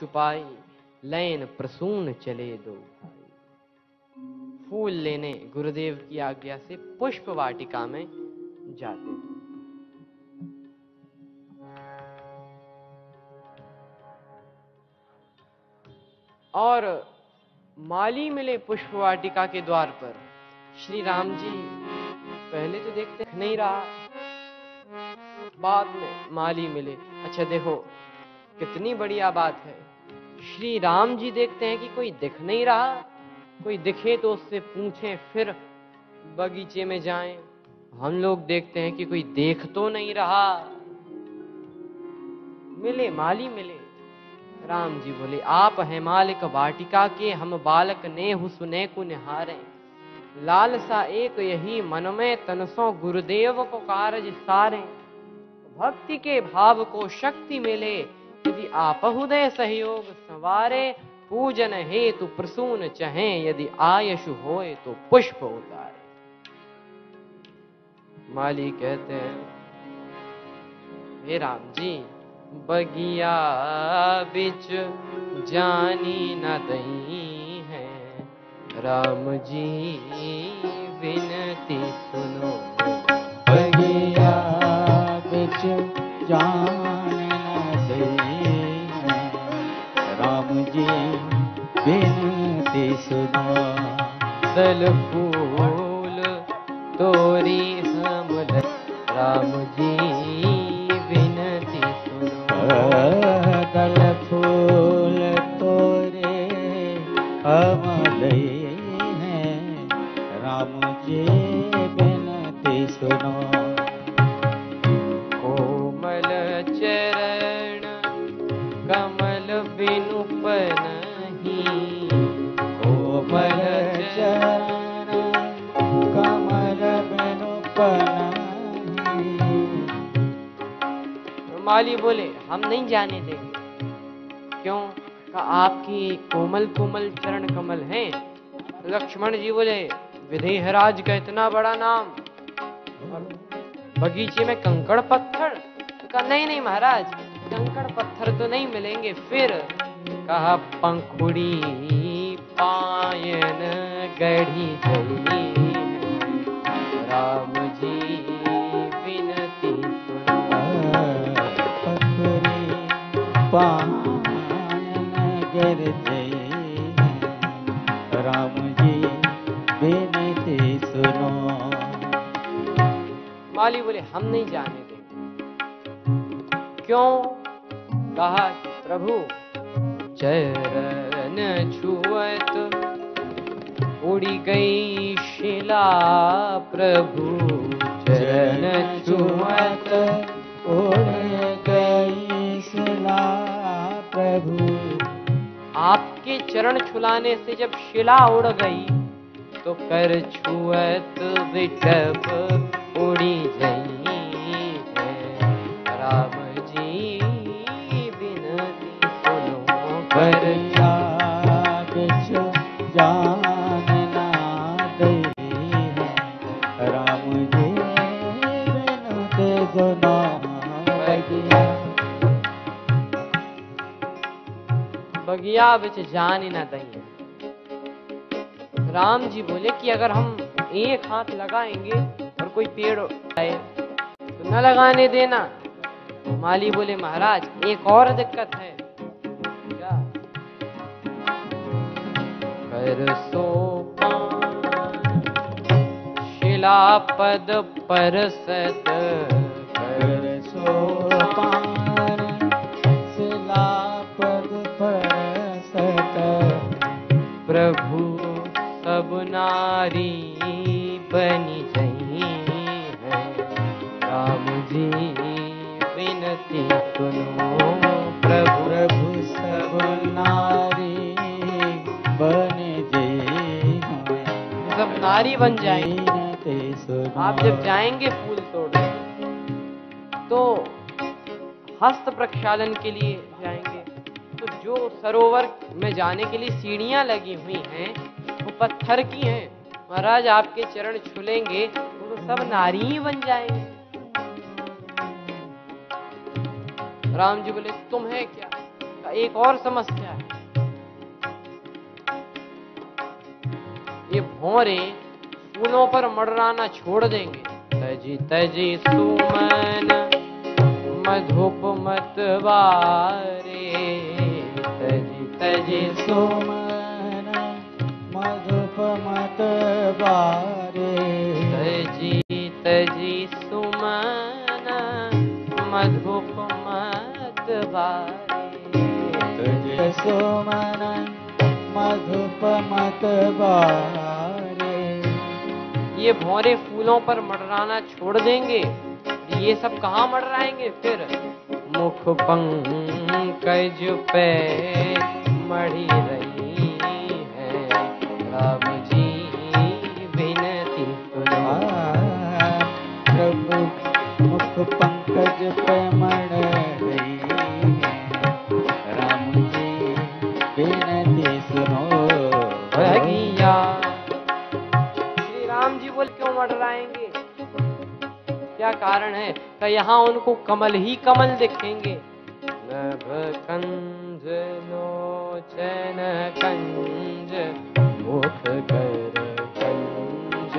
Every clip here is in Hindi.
छुपाई लैन प्रसून चले दो भाई। फूल लेने गुरुदेव की आज्ञा से पुष्प वाटिका में जाते हैं। और माली मिले पुष्प वाटिका के द्वार पर। श्री राम जी पहले तो देखते नहीं रहा, बाद में माली मिले। अच्छा देखो कितनी बढ़िया बात है। श्री राम जी देखते हैं कि कोई दिख नहीं रहा, कोई दिखे तो उससे पूछें फिर बगीचे में जाएं। हम लोग देखते हैं कि कोई देख तो नहीं रहा, मिले माली मिले। राम जी बोले आप हैं मालिक वाटिका के, हम बालक नेहु सुने को निहारे। लालसा एक यही मन में तनसों गुरुदेव को कारज सारे। भक्ति के भाव को शक्ति मिले यदि आप हृदय सहयोग संवारे। पूजन हेतु प्रसून चहें यदि आयशु होए तो पुष्प उतारे। माली कहते हैं हे राम जी बगिया बिच जानी न दई है। राम जी विनती सुनो। बगिया बिच जान न दई है। राम जी विनती सुनो। दल फूल तोरी हम राम जी विनती सुनो। दल फूल तोरे हम दई हैं। राम जी विनती सुनो। कोमल चरण कमल बिनु पनहि। कोमल चरण कमल बिनु पनहि। माली बोले हम नहीं जाने देंगे। क्यों? कहा आपकी कोमल कोमल चरण कमल हैं। लक्ष्मण जी बोले विदेहराज का इतना बड़ा नाम और बगीचे में कंकड़ पत्थर। तो कहा नहीं नहीं महाराज कंकड़ पत्थर तो नहीं मिलेंगे। फिर कहा पंखुड़ी पायन गढ़ी जली। राम जी विनती सुनो। पंखुड़ी पायन गर जई। राम जी विनती सुनो। माली बोले हम नहीं जाने देंगे। क्यों? कहा प्रभु चरण छुअत उड़ी गई शिला। प्रभु चरण छुअत उड़ गई शिला। प्रभु आपके चरण छुलाने से जब शिला उड़ गई तो कर छुअत विटप उड़ी गई है। राम जी विनती सुनो। कर बिच जान ना दई है। राम जी विनती सुनो। बगिया बिच जान न दई। राम जी बोले कि अगर हम एक हाथ लगाएंगे और कोई पेड़ आए तो न लगाने देना। माली बोले महाराज एक और दिक्कत है। क्या? कर सोपान शिला पद परसत। कर सोपान शिला पद परसत। प्रभु सब नारी बनी जही है। राम जी विनती सुनो। प्रभु प्रभु सब नारी बन जई। सब नारी बन जाएंगे। आप जब जाएंगे फूल तोड़ने तो हस्त प्रक्षालन के लिए जाएंगे तो जो सरोवर में जाने के लिए सीढ़ियां लगी हुई हैं वो पत्थर की हैं। महाराज आपके चरण छुलेंगे तो सब नारी ही बन जाएंगे। राम जी बोले तुम्हें क्या? एक और समस्या है। ये भौरे फूलों पर मंडराना छोड़ देंगे। तजी तजी सुमन मधुप मत बारे, तजी तजी सुमन मधुप मत बारे, तजी तजी सुमन मधुप मत बारे, तजी सुमन मधुप मत बारे। ये भौरे फूलों पर मंडराना छोड़ देंगे। ये सब कहाँ मंडराएंगे फिर? मुख पंकज पे मढ़ी रही है राम जी विनती सुनो। प्रभु मुख पंकज पे मढ़ रही है राम जी विनती सुनो। भगिया श्री राम जी बोल क्यों मंडराएंगे? क्या कारण है? तो यहाँ उनको कमल ही कमल दिखेंगे। नभ कंज लोचन कंज मुख कर कंज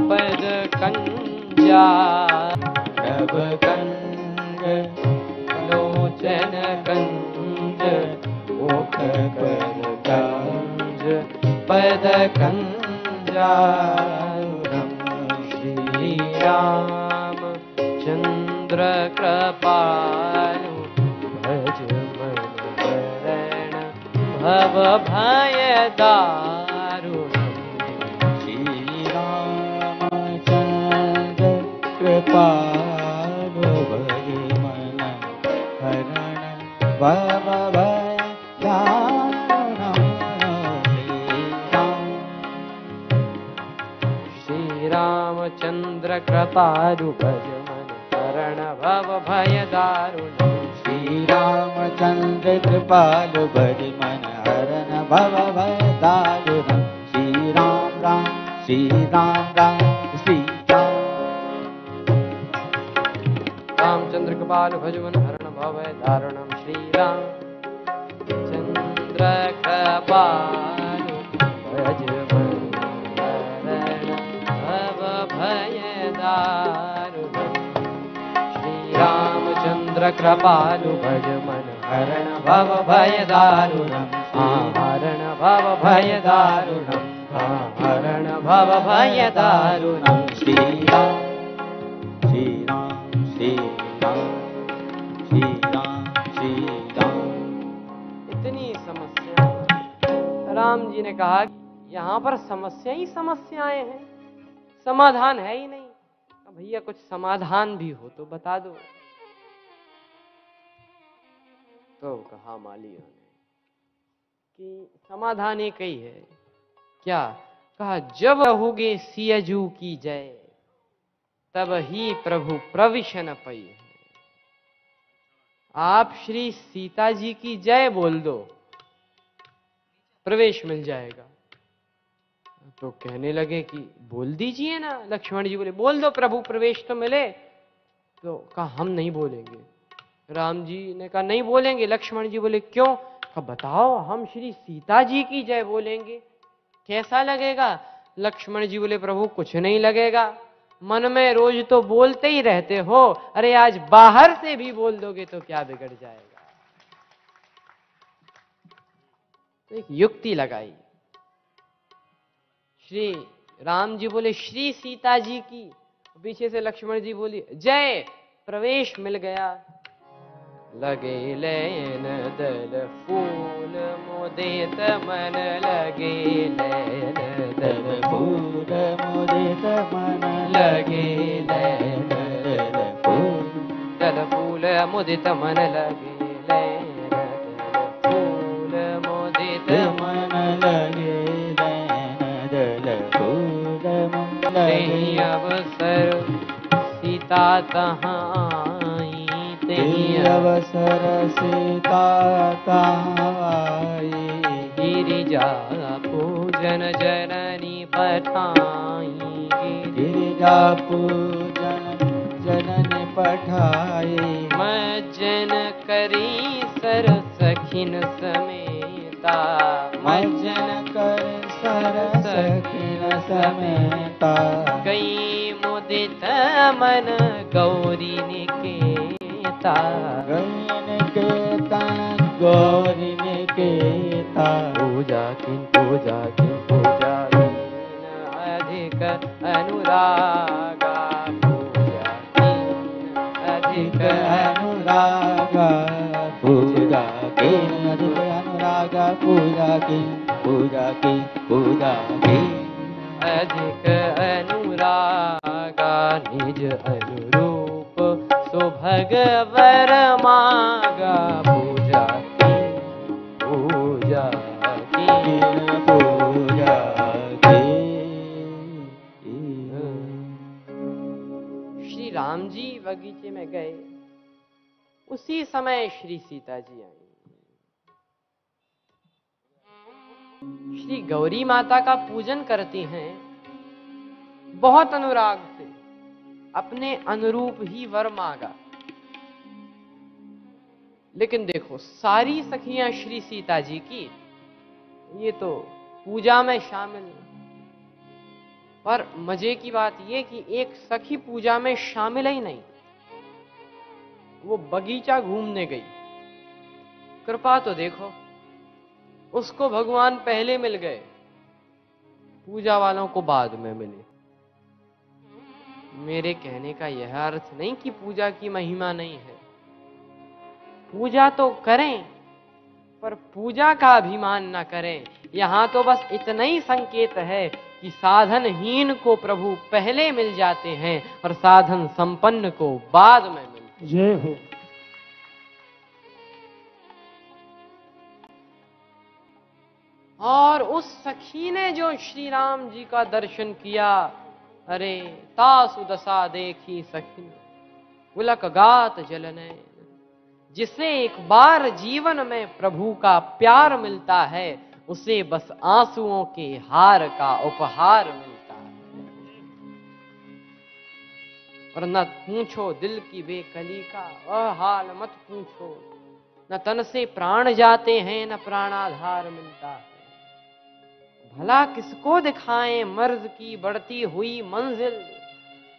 पद कंजा। नभ कंज लोचन कंज मुख कर कंज पद कंजा। श्री राम चंद्र कृपालु भज मन वरण भव भय दारुणम्। श्री राम चंद्र कृपालु भज मन हरण भव भय दारुणम्। श्री रामचंद्र कृपालु भज मन हरण भव भय दारुणम्। श्री रामचंद्र कृपालु भज मन हरण भव भय दारुणम्। श्री राम राम श्री राम राम श्री राम। रामचंद्र कृपालु भज मन हरण भव भय दारुणम्। श्री राम चंद्र कृपालु भज मन हरण भव भय दारुणम्। श्री रामचंद्र कृपालु भज मन हरण भव भय दारुणम्। हरण भव भय दारुणम्। हरण भव भय दारुणम्। श्री राम श्री राम श्री राम श्री राम श्री राम। इतनी समस्या। राम जी ने कहा यहाँ पर समस्या ही समस्याएं हैं, समाधान है ही नहीं। भैया कुछ समाधान भी हो तो बता दो। तो कहा मालियों ने कि समाधान एक ही है। क्या? कहा जब रहोगे सियजू की जय तब ही प्रभु प्रविशन पई। आप श्री सीता जी की जय बोल दो, प्रवेश मिल जाएगा। तो कहने लगे कि बोल दीजिए ना। लक्ष्मण जी बोले बोल दो प्रभु, प्रवेश तो मिले। तो कहा हम नहीं बोलेंगे। राम जी ने कहा नहीं बोलेंगे। लक्ष्मण जी बोले क्यों? कहा बताओ, हम श्री सीता जी की जय बोलेंगे, कैसा लगेगा? लक्ष्मण जी बोले प्रभु कुछ नहीं लगेगा, मन में रोज तो बोलते ही रहते हो, अरे आज बाहर से भी बोल दोगे तो क्या बिगड़ जाएगा। तो एक युक्ति लगाई। श्री राम जी बोले श्री सीता जी की, पीछे से लक्ष्मण जी बोली जय, प्रवेश मिल गया। लगे लेन दल फूल मोदित मन, लगे लेन दल फूल मुदित मन, लगे लेन दल फूल मुदित मन, लगे लेन दल फूल मुदित मन, लगे लेन दल फूल मुदित। तेहि अवसर सीता तहाँ आई, तेहि अवसर सीता तहाँ आई। गिरिजा पूजन जननी पठाई, गिरिजा पूजन जननी पठाई। मज्जन करी सर सखी सखिन समेता, मज्जन कर सर सखिन समेता, गई मुदित मन गौरी निकेता, गई निकेतन गौरी निकेता, पूजा किन अधिक अनुरागा, पूजा किन अधिक अनुरागा, पूजा की अधिक अनुरागा, पूजा की अधिक अनुरागा, निज अनुरूप सुभगवर मागा, पूजा की पूजा की श्री राम जी बगीचे में गए, उसी समय श्री सीता जी आई। श्री गौरी माता का पूजन करती हैं, बहुत अनुराग से अपने अनुरूप ही वर मांगा। लेकिन देखो, सारी सखियां श्री सीता जी की ये तो पूजा में शामिल, पर मजे की बात यह कि एक सखी पूजा में शामिल ही नहीं, वो बगीचा घूमने गई। कृपा तो देखो, उसको भगवान पहले मिल गए, पूजा वालों को बाद में मिले। मेरे कहने का यह अर्थ नहीं कि पूजा की महिमा नहीं है, पूजा तो करें, पर पूजा का अभिमान ना करें। यहां तो बस इतना ही संकेत है कि साधनहीन को प्रभु पहले मिल जाते हैं और साधन संपन्न को बाद में मिलते हैं। जय हो। और उस सखी ने जो श्री राम जी का दर्शन किया, अरे तासु दशा देखी सखी पुलक गात जलने, जिसे एक बार जीवन में प्रभु का प्यार मिलता है, उसे बस आंसुओं के हार का उपहार मिलता है। और न पूछो दिल की बेकली का वह हाल मत पूछो, न तन से प्राण जाते हैं न प्राणाधार मिलता है। भला किसको दिखाएं मर्ज की बढ़ती हुई मंजिल,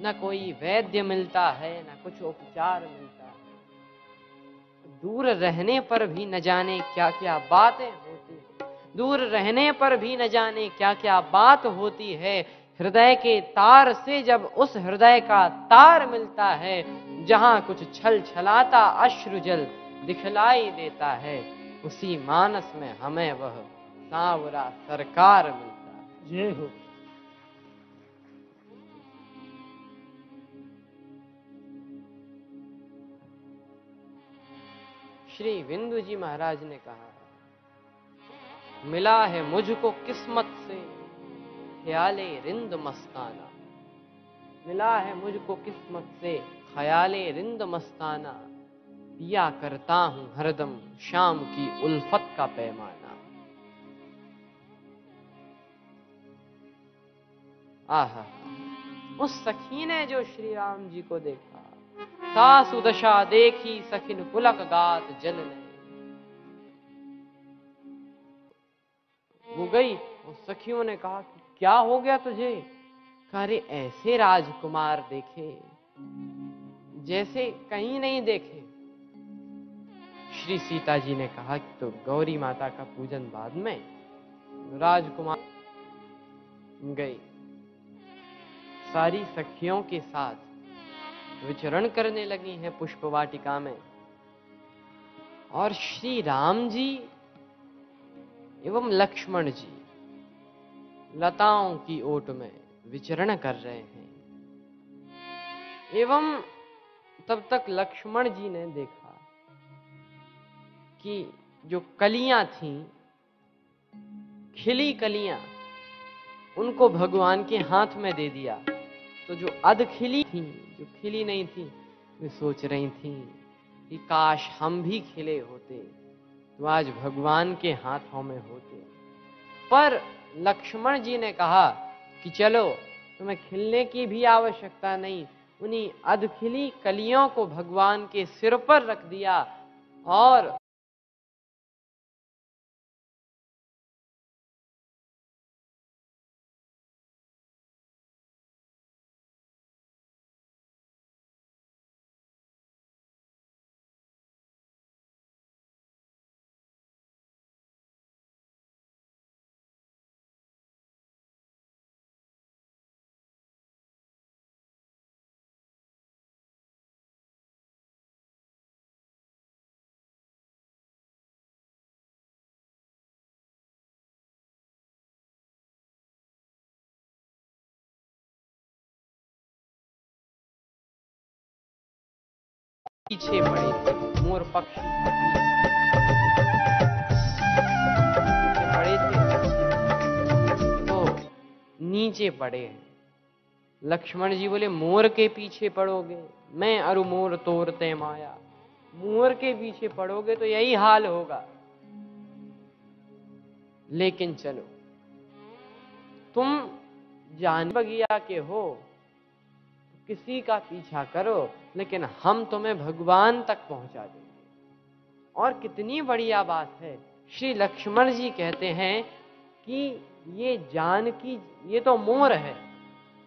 न कोई वैद्य मिलता है न कुछ उपचार मिलता है। दूर रहने पर भी न जाने क्या क्या बातें होती, दूर रहने पर भी न जाने क्या क्या बात होती है। हृदय के तार से जब उस हृदय का तार मिलता है, जहां कुछ छल छलाता अश्रु जल दिखलाई देता है, उसी मानस में हमें वह सांवरा सरकार मिलता है। जय हो। श्री बिंदु जी महाराज ने कहा, मिला है मुझको किस्मत से ख्याले रिंद मस्ताना, मिला है मुझको किस्मत से ख्याले रिंद मस्ताना, पिया करता हूं हरदम शाम की उल्फत का पैमाना। आहा, उस सखी ने जो श्री राम जी को देखा, तासु दशा देखी सखिन पुलक गात जलने, वो गई, उस सखियों ने कहा कि क्या हो गया तुझे? कहा, अरे ऐसे राजकुमार देखे जैसे कहीं नहीं देखे। श्री सीता जी ने कहा कि तो गौरी माता का पूजन बाद में। राजकुमार गई, सारी सखियों के साथ विचरण करने लगी हैं पुष्प वाटिका में, और श्री राम जी एवं लक्ष्मण जी लताओं की ओट में विचरण कर रहे हैं। एवं तब तक लक्ष्मण जी ने देखा कि जो कलियां थीं, खिली कलियां, उनको भगवान के हाथ में दे दिया। तो जो अध खिली थी, जो खिली नहीं थी, वे सोच रही थीं कि काश हम भी खिले होते तो आज भगवान के हाथों में होते। पर लक्ष्मण जी ने कहा कि चलो, तुम्हें खिलने की भी आवश्यकता नहीं। उन्हीं अध खिली कलियों को भगवान के सिर पर रख दिया और पीछे पड़े थे, मोर पक्षी पड़े थे तो नीचे पड़े हैं। लक्ष्मण जी बोले मोर के पीछे पड़ोगे, मैं अरु मोर तोरते माया, मोर के पीछे पड़ोगे तो यही हाल होगा। लेकिन चलो, तुम जान बगिया के हो, किसी का पीछा करो, लेकिन हम तुम्हें भगवान तक पहुंचा देंगे। और कितनी बढ़िया बात है, श्री लक्ष्मण जी कहते हैं कि ये जानकी, ये तो मोर है,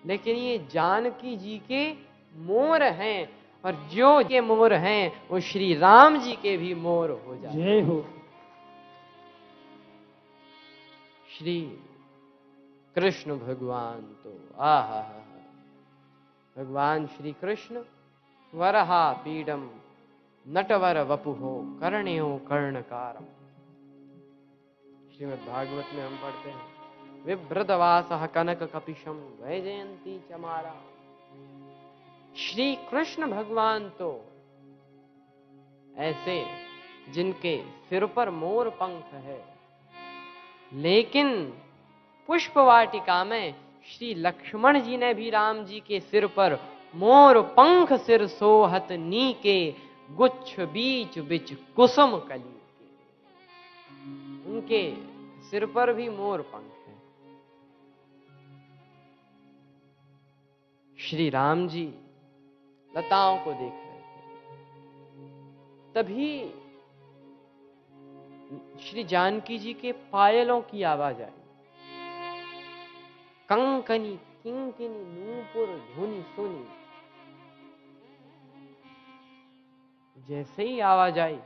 लेकिन ये जानकी जी के मोर हैं, और जो के मोर हैं वो श्री राम जी के भी मोर हो जाए। जय हो। श्री कृष्ण भगवान तो आहा, भगवान श्री कृष्ण वरहा पीडम नटवर वपुहो कर्ण्यो कर्णकारम। श्रीमद् भागवत में हम पढ़ते हैं विभ्रतवासः कनक कपिशम वैजयंती चमारा। श्री कृष्ण भगवान तो ऐसे जिनके सिर पर मोर पंख है, लेकिन पुष्प वाटिका में श्री लक्ष्मण जी ने भी राम जी के सिर पर मोर पंख सिर सोहत नीके गुच्छ बीच बिच कुसुम कली के। उनके सिर पर भी मोर पंख है। श्री राम जी लताओं को देख रहे थे, तभी श्री जानकी जी के पायलों की आवाज आई। कंकनी किंकिनी नूपुर धुनी सुनी। जैसे ही आवाज आई,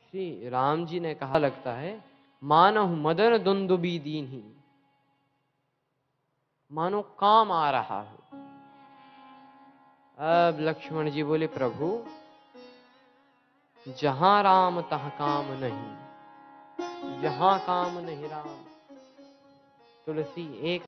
श्री राम जी ने कहा, लगता है मानो मदन दुंदुबी दीन्ही, मानो काम आ रहा हो। अब लक्ष्मण जी बोले प्रभु, जहां राम तहां काम नहीं, जहां काम नहीं राम। तुलसी एक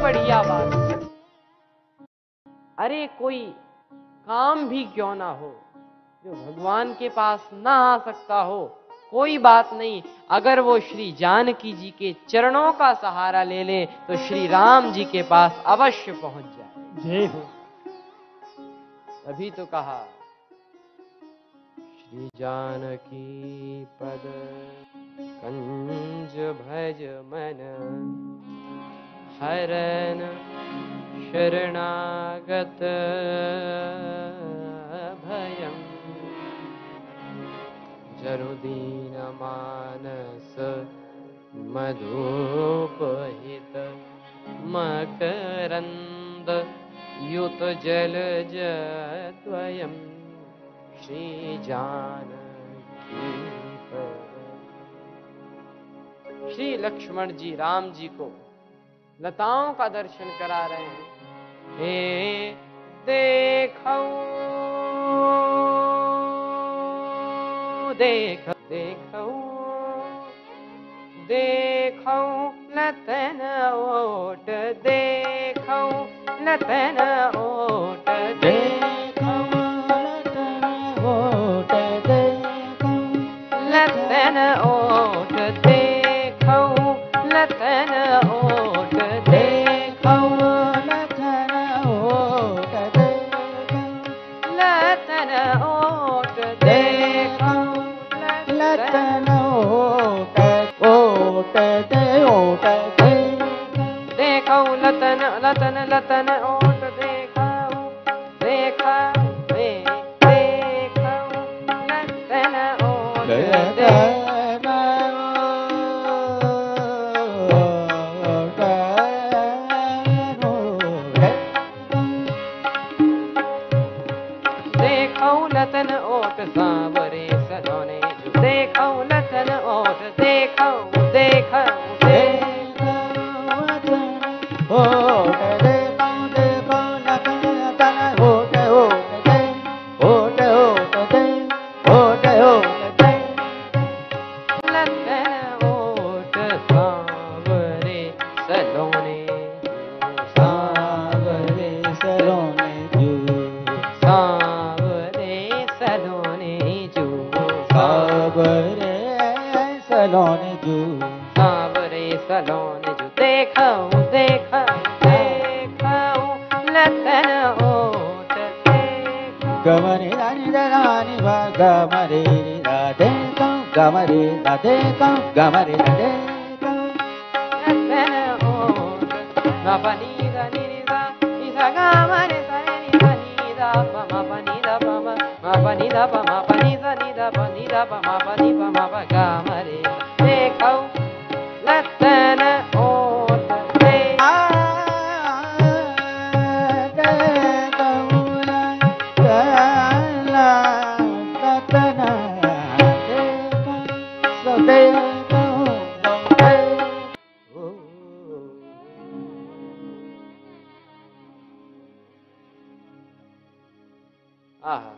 बढ़िया बात। अरे कोई काम भी क्यों ना हो जो भगवान के पास ना आ सकता हो, कोई बात नहीं, अगर वो श्री जानकी जी के चरणों का सहारा ले ले तो श्री राम जी के पास अवश्य पहुंच जाए। जय हो। तभी तो कहा श्री जानकी पद कंज भज मन हरन शरणागत भयं जरुदीन मानस मधुपहित मकरंद युत जलज द्वयं श्री जानकी पद। श्री लक्ष्मण जी राम जी को लताओं का दर्शन करा रहे हैं। हे देखो देखो देखो देखो लतन ओट, देखो लतन ओट, देखो लतन ओट, देखो लतन ओट, देखो लतन ओट, देखो लतन ओट, देखो लतन ओट, देखो लतन देखऊ लतन लतन लतन ओट देखऊ देखऊ देखऊ लतन ओट देखऊ लतन ओट सांवरे सलोने जो देखऊ लतन ओट देखऊ देखऊ सलोने जो सांवरे सलोने जो देखऊं देखऊं देखऊं लतन ओट देखऊं गमरे रानी रानी वा गमरे राधे गमरे राधे गमरे राधे लतन ओट मा पनी दा नी दा इसा गमरे सा नी दा नी दा प मा पनी दा प मा पनी दा प मा पनी दा नी दा प नी दा प मा पनी प मा प गमरे देखऊं लतन ओट आहा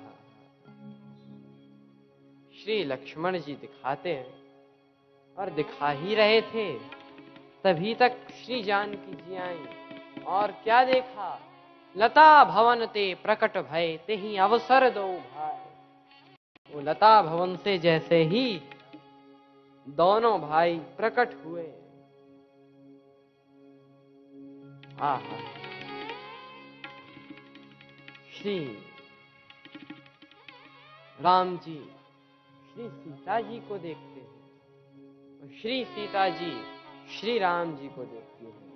श्री लक्ष्मण जी दिखाते हैं और दिखा ही रहे थे तभी तक श्री जानकी जी आई और क्या देखा लता भवन ते प्रकट भय ते ही अवसर दो भाई। वो लता भवन से जैसे ही दोनों भाई प्रकट हुए आहा श्री राम जी श्री सीता जी को देखते हैं और श्री सीता जी श्री राम जी को देखती हैं।